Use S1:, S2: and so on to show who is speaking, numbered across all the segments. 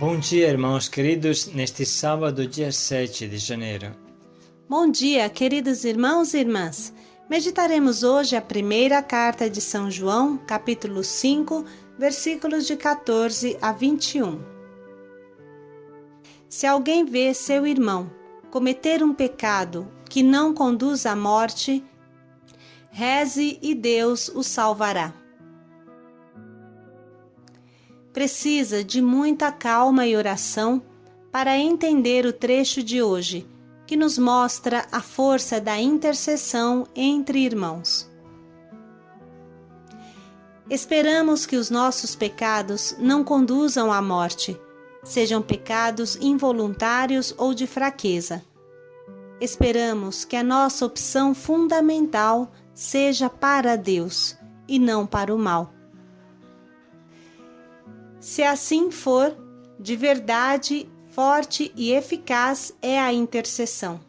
S1: Bom dia, irmãos queridos, neste sábado, dia 7 de janeiro.
S2: Bom dia, queridos irmãos e irmãs. Meditaremos hoje a primeira carta de São João, capítulo 5, versículos de 14 a 21. Se alguém vê seu irmão cometer um pecado que não conduz à morte, reze e Deus o salvará. Precisa de muita calma e oração para entender o trecho de hoje, que nos mostra a força da intercessão entre irmãos. Esperamos que os nossos pecados não conduzam à morte, sejam pecados involuntários ou de fraqueza. Esperamos que a nossa opção fundamental seja para Deus e não para o mal. Se assim for, de verdade, forte e eficaz é a intercessão.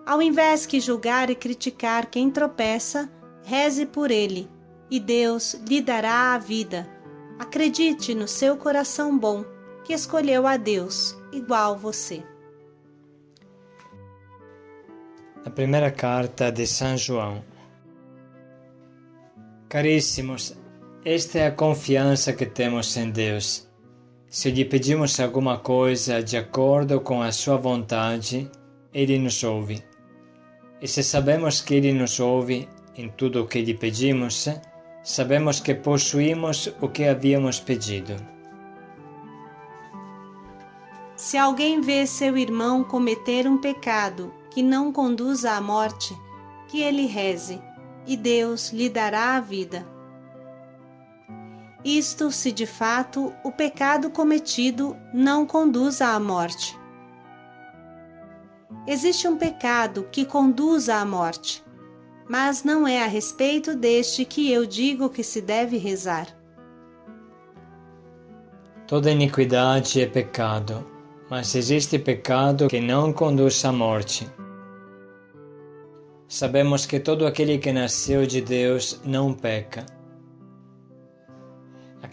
S2: Ao invés que julgar e criticar quem tropeça, reze por ele, e Deus lhe dará a vida. Acredite no seu coração bom, que escolheu a Deus, igual você.
S1: A primeira carta de São João. Caríssimos, esta é a confiança que temos em Deus. Se lhe pedimos alguma coisa de acordo com a sua vontade, Ele nos ouve. E se sabemos que Ele nos ouve em tudo o que lhe pedimos, sabemos que possuímos o que havíamos pedido.
S2: Se alguém vê seu irmão cometer um pecado que não conduza à morte, que ele reze, e Deus lhe dará a vida. Isto se de fato o pecado cometido não conduz à morte. Existe um pecado que conduz à morte, mas não é a respeito deste que eu digo que se deve rezar.
S1: Toda iniquidade é pecado, mas existe pecado que não conduz à morte. Sabemos que todo aquele que nasceu de Deus não peca.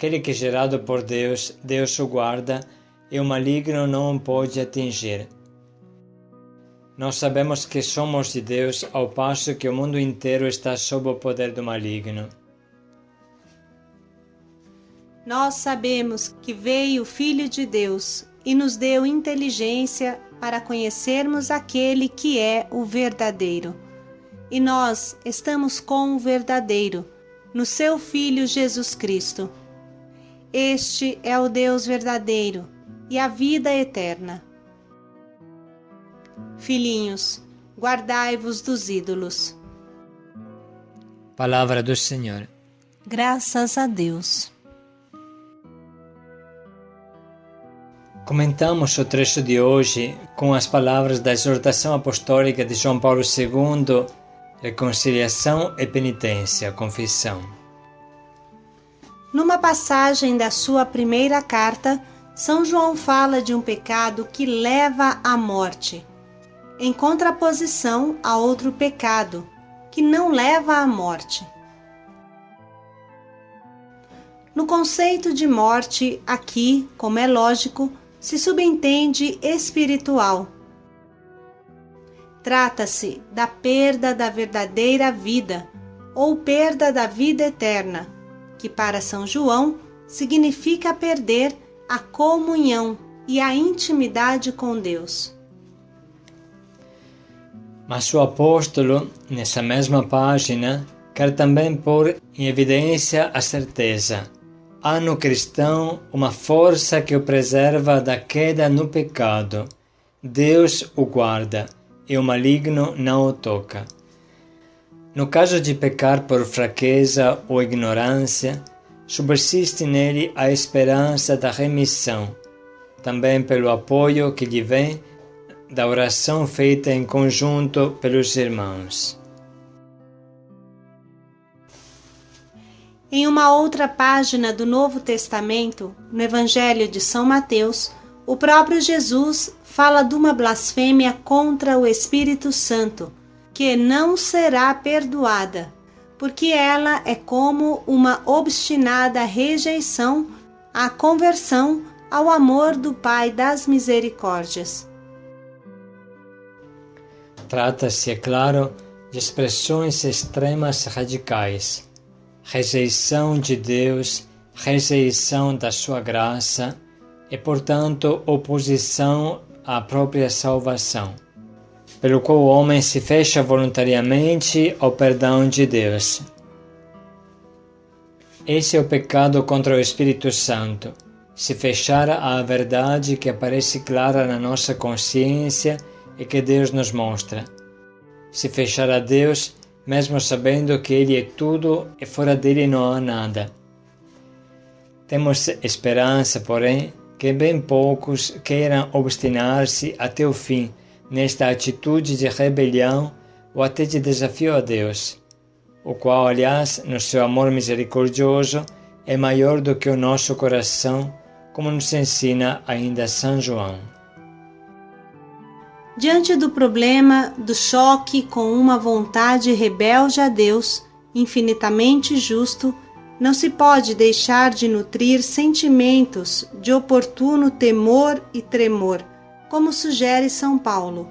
S1: Aquele que é gerado por Deus, Deus o guarda e o maligno não o pode atingir. Nós sabemos que somos de Deus ao passo que o mundo inteiro está sob o poder do maligno.
S2: Nós sabemos que veio o Filho de Deus e nos deu inteligência para conhecermos aquele que é o verdadeiro. E nós estamos com o verdadeiro, no seu Filho Jesus Cristo. Este é o Deus verdadeiro e a vida eterna. Filhinhos, guardai-vos dos ídolos.
S1: Palavra do Senhor.
S2: Graças a Deus.
S1: Comentamos o trecho de hoje com as palavras da exortação apostólica de João Paulo II, reconciliação e penitência, confissão.
S2: Numa passagem da sua primeira carta, São João fala de um pecado que leva à morte, em contraposição a outro pecado que não leva à morte. No conceito de morte, aqui, como é lógico, se subentende espiritual. Trata-se da perda da verdadeira vida ou perda da vida eterna, que para São João significa perder a comunhão e a intimidade com Deus.
S1: Mas o apóstolo, nessa mesma página, quer também pôr em evidência a certeza. Há no cristão uma força que o preserva da queda no pecado. Deus o guarda e o maligno não o toca. No caso de pecar por fraqueza ou ignorância, subsiste nele a esperança da remissão, também pelo apoio que lhe vem da oração feita em conjunto pelos irmãos.
S2: Em uma outra página do Novo Testamento, no Evangelho de São Mateus, o próprio Jesus fala de uma blasfêmia contra o Espírito Santo, que não será perdoada, porque ela é como uma obstinada rejeição a conversão ao amor do Pai das Misericórdias.
S1: Trata-se, é claro, de expressões extremas radicais: rejeição de Deus, rejeição da sua graça e, portanto, oposição à própria salvação, pelo qual o homem se fecha voluntariamente ao perdão de Deus. Esse é o pecado contra o Espírito Santo, se fechar à verdade que aparece clara na nossa consciência e que Deus nos mostra. Se fechar a Deus, mesmo sabendo que Ele é tudo e fora dele não há nada. Temos esperança, porém, que bem poucos queiram obstinar-se até o fim nesta atitude de rebelião ou até de desafio a Deus, o qual, aliás, no seu amor misericordioso, é maior do que o nosso coração, como nos ensina ainda São João.
S2: Diante do problema do choque com uma vontade rebelde a Deus, infinitamente justo, não se pode deixar de nutrir sentimentos de oportuno temor e tremor, como sugere São Paulo.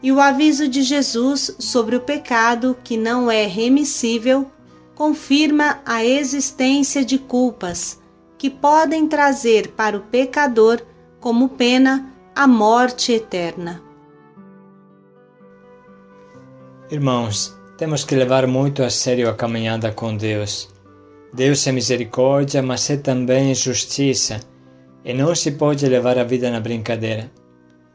S2: E o aviso de Jesus sobre o pecado que não é remissível confirma a existência de culpas que podem trazer para o pecador como pena a morte eterna.
S1: Irmãos, temos que levar muito a sério a caminhada com Deus. Deus é misericórdia, mas é também justiça, e não se pode levar a vida na brincadeira,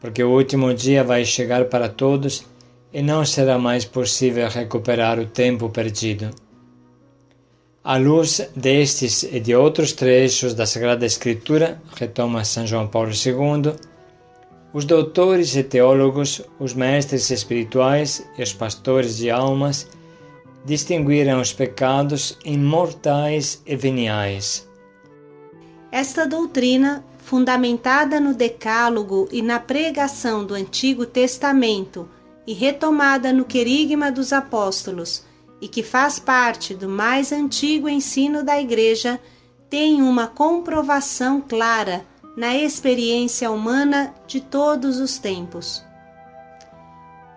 S1: porque o último dia vai chegar para todos e não será mais possível recuperar o tempo perdido. À luz destes e de outros trechos da Sagrada Escritura, retoma São João Paulo II, os doutores e teólogos, os mestres espirituais e os pastores de almas distinguiram os pecados em mortais e veniais.
S2: Esta doutrina, fundamentada no Decálogo e na pregação do Antigo Testamento e retomada no Querigma dos Apóstolos, e que faz parte do mais antigo ensino da Igreja, tem uma comprovação clara na experiência humana de todos os tempos.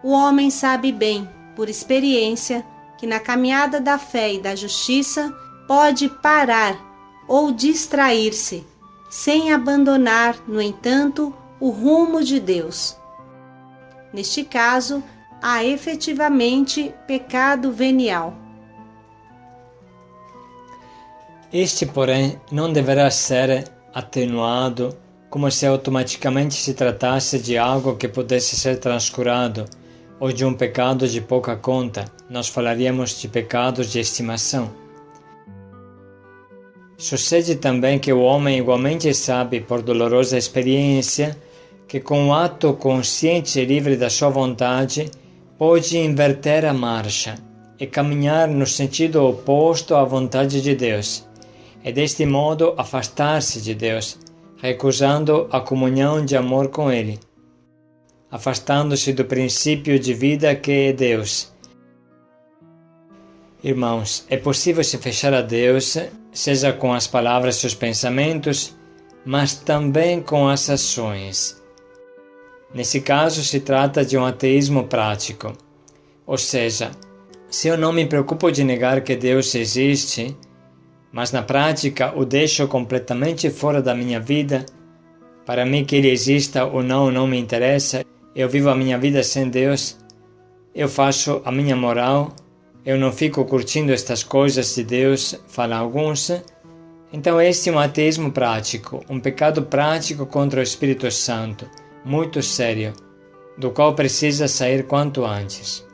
S2: O homem sabe bem, por experiência, que na caminhada da fé e da justiça pode parar ou distrair-se, sem abandonar, no entanto, o rumo de Deus. Neste caso, há efetivamente pecado venial.
S1: Este, porém, não deverá ser atenuado como se automaticamente se tratasse de algo que pudesse ser transcurado ou de um pecado de pouca conta. Nós falaríamos de pecados de estimação. Sucede também que o homem igualmente sabe, por dolorosa experiência, que com o ato consciente e livre da sua vontade pode inverter a marcha e caminhar no sentido oposto à vontade de Deus, e deste modo afastar-se de Deus, recusando a comunhão de amor com Ele, afastando-se do princípio de vida que é Deus. Irmãos, é possível se fechar a Deus, seja com as palavras e os pensamentos, mas também com as ações. Nesse caso, se trata de um ateísmo prático, ou seja, se eu não me preocupo de negar que Deus existe, mas na prática o deixo completamente fora da minha vida, para mim que Ele exista ou não me interessa, eu vivo a minha vida sem Deus, eu faço a minha moral, eu não fico curtindo estas coisas de Deus, falam alguns. Então este é um ateísmo prático, um pecado prático contra o Espírito Santo, muito sério, do qual precisa sair quanto antes.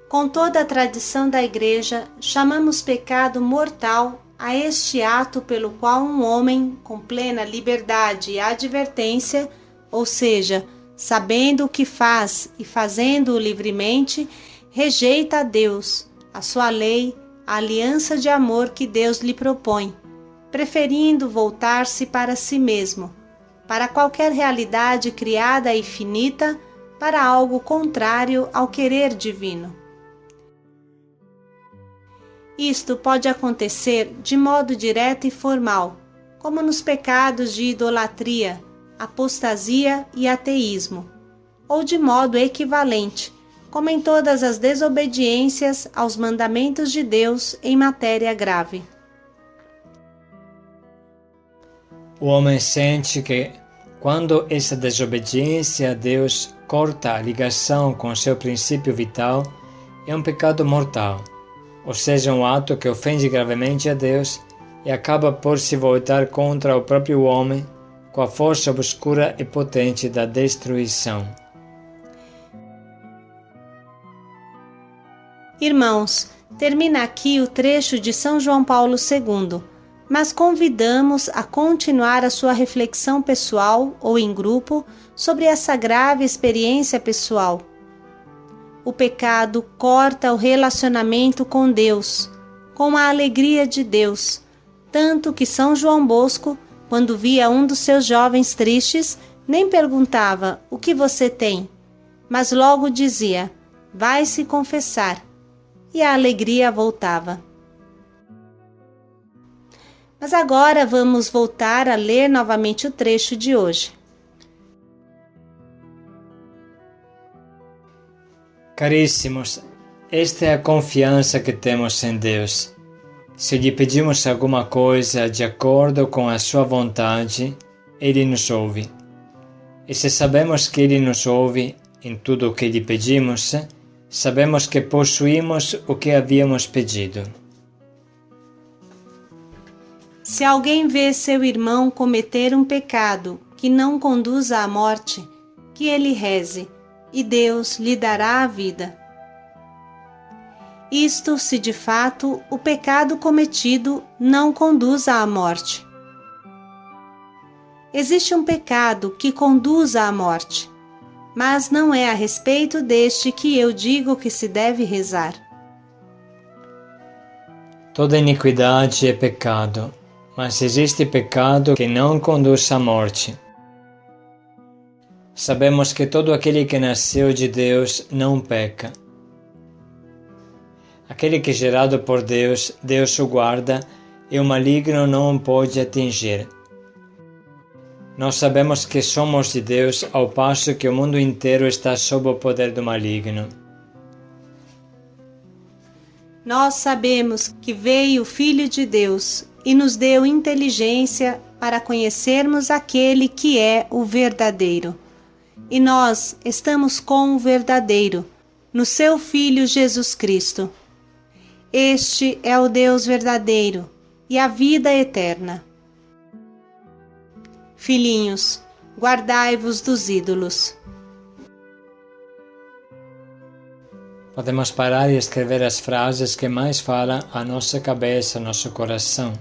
S2: Com toda a tradição da Igreja, chamamos pecado mortal a este ato pelo qual um homem, com plena liberdade e advertência, ou seja, sabendo o que faz e fazendo-o livremente, rejeita a Deus, a sua lei, a aliança de amor que Deus lhe propõe, preferindo voltar-se para si mesmo, para qualquer realidade criada e finita, para algo contrário ao querer divino. Isto pode acontecer de modo direto e formal, como nos pecados de idolatria, apostasia e ateísmo, ou de modo equivalente, como em todas as desobediências aos mandamentos de Deus em matéria grave.
S1: O homem sente que, quando essa desobediência a Deus corta a ligação com seu princípio vital, é um pecado mortal, ou seja, um ato que ofende gravemente a Deus e acaba por se voltar contra o próprio homem com a força obscura e potente da destruição.
S2: Irmãos, termina aqui o trecho de São João Paulo II, mas convidamos a continuar a sua reflexão pessoal ou em grupo sobre essa grave experiência pessoal. O pecado corta o relacionamento com Deus, com a alegria de Deus, tanto que São João Bosco, quando via um dos seus jovens tristes, nem perguntava: "O que você tem?", mas logo dizia: "Vai se confessar", e a alegria voltava. Mas agora vamos voltar a ler novamente o trecho de hoje.
S1: Caríssimos, esta é a confiança que temos em Deus. Se lhe pedimos alguma coisa de acordo com a sua vontade, Ele nos ouve. E se sabemos que Ele nos ouve em tudo o que lhe pedimos, sabemos que possuímos o que havíamos pedido.
S2: Se alguém vê seu irmão cometer um pecado que não conduza à morte, que ele reze, e Deus lhe dará a vida. Isto se de fato o pecado cometido não conduza à morte. Existe um pecado que conduza à morte, mas não é a respeito deste que eu digo que se deve rezar.
S1: Toda iniquidade é pecado, mas existe pecado que não conduz à morte. Sabemos que todo aquele que nasceu de Deus não peca. Aquele que é gerado por Deus, Deus o guarda e o maligno não o pode atingir. Nós sabemos que somos de Deus ao passo que o mundo inteiro está sob o poder do maligno.
S2: Nós sabemos que veio o Filho de Deus e nos deu inteligência para conhecermos aquele que é o verdadeiro. E nós estamos com o verdadeiro, no seu Filho Jesus Cristo. Este é o Deus verdadeiro e a vida eterna. Filhinhos, guardai-vos dos ídolos.
S1: Podemos parar e escrever as frases que mais falam à nossa cabeça, ao nosso coração.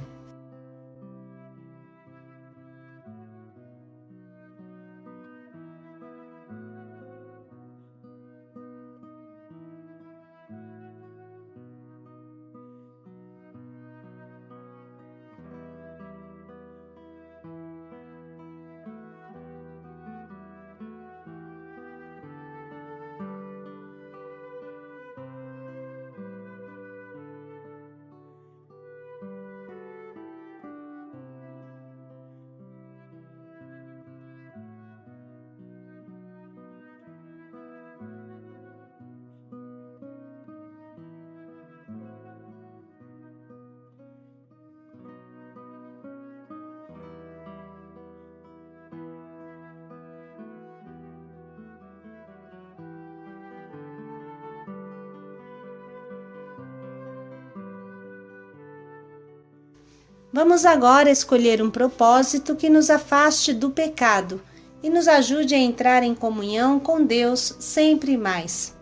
S2: Vamos agora escolher um propósito que nos afaste do pecado e nos ajude a entrar em comunhão com Deus sempre mais.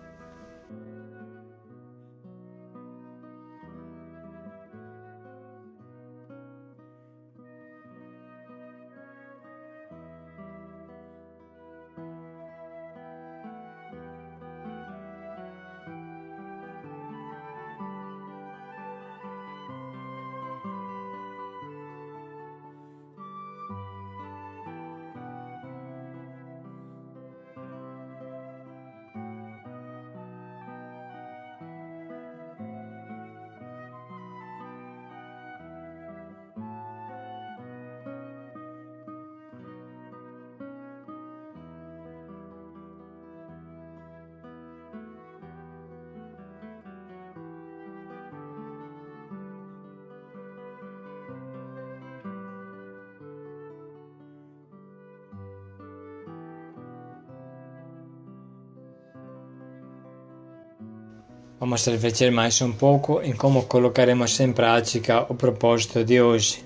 S1: Vamos refletir mais um pouco em como colocaremos em prática o propósito de hoje.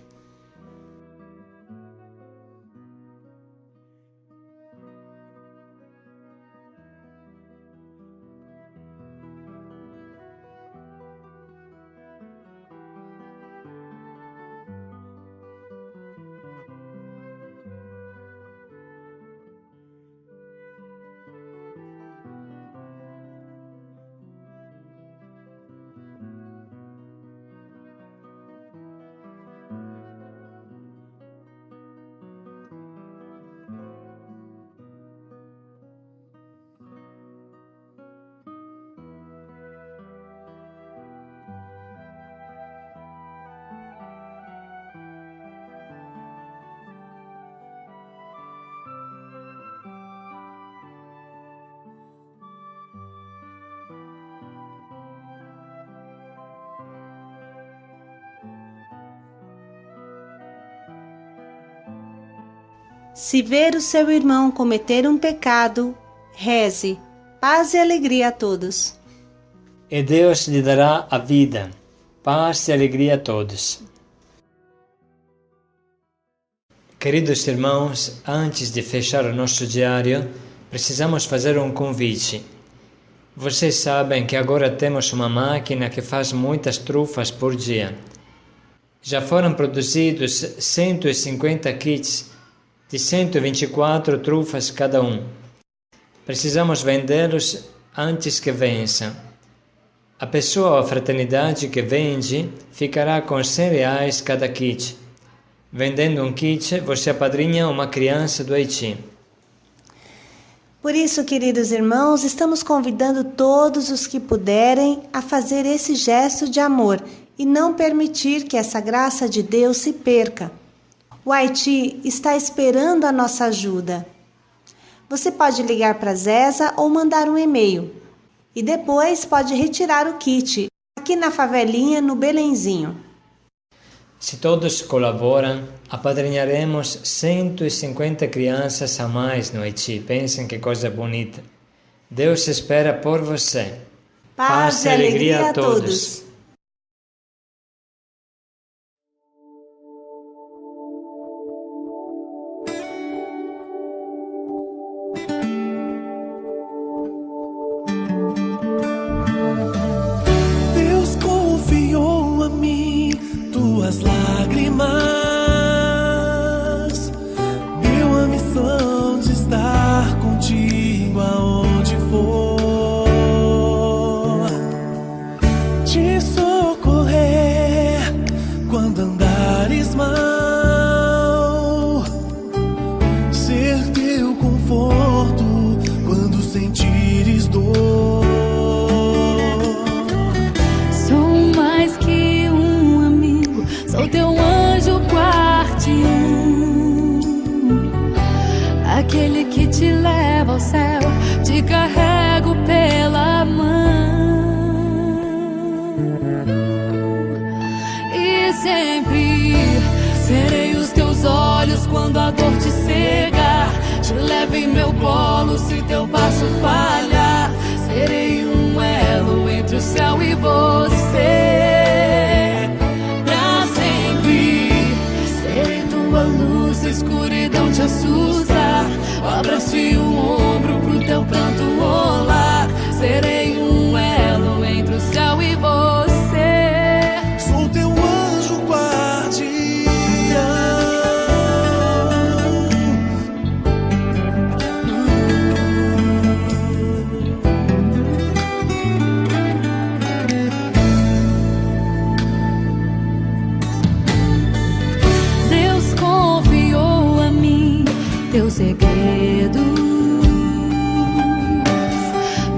S2: Se ver o seu irmão cometer um pecado, reze, paz e alegria a todos.
S1: E Deus lhe dará a vida, paz e alegria a todos. Queridos irmãos, antes de fechar o nosso diário, precisamos fazer um convite. Vocês sabem que agora temos uma máquina que faz muitas trufas por dia. Já foram produzidos 150 kits de 124 trufas cada um. Precisamos vendê-los antes que vençam. A pessoa ou a fraternidade que vende ficará com R$100 cada kit. Vendendo um kit, você apadrinha uma criança do Haiti.
S2: Por isso, queridos irmãos, estamos convidando todos os que puderem a fazer esse gesto de amor e não permitir que essa graça de Deus se perca. O Haiti está esperando a nossa ajuda. Você pode ligar para a Zesa ou mandar um e-mail. E depois pode retirar o kit, aqui na favelinha, no Belenzinho.
S1: Se todos colaboram, apadrinharemos 150 crianças a mais no Haiti. Pensem que coisa bonita. Deus espera por você.
S2: Paz e alegria a todos.
S3: Tuas lágrimas, deu a missão de estar contigo aonde for, te socorrer quando andares mal, ser teu conforto quando sentires dor.
S4: Sou teu anjo guardião, aquele que te leva ao céu, te carrego pela mão. E sempre serei os teus olhos quando a dor te cega, te levo em meu colo se teu passo falhar. Serei um elo entre o céu e você. A luz, a escuridão te assusta, o abraço e o ombro pro teu pranto rolar. Serei um elo entre o céu e você.
S3: Sou teu anjo guardião.
S4: Teus segredos,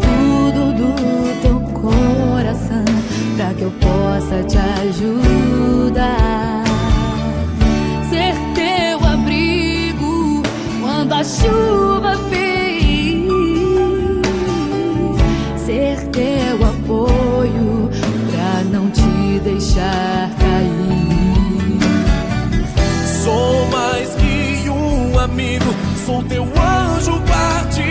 S4: tudo do teu coração, pra que eu possa te ajudar. Ser teu abrigo quando a chuva vem, ser teu apoio pra não te deixar cair.
S3: Sou mais que um amigo, sou teu anjo guardião.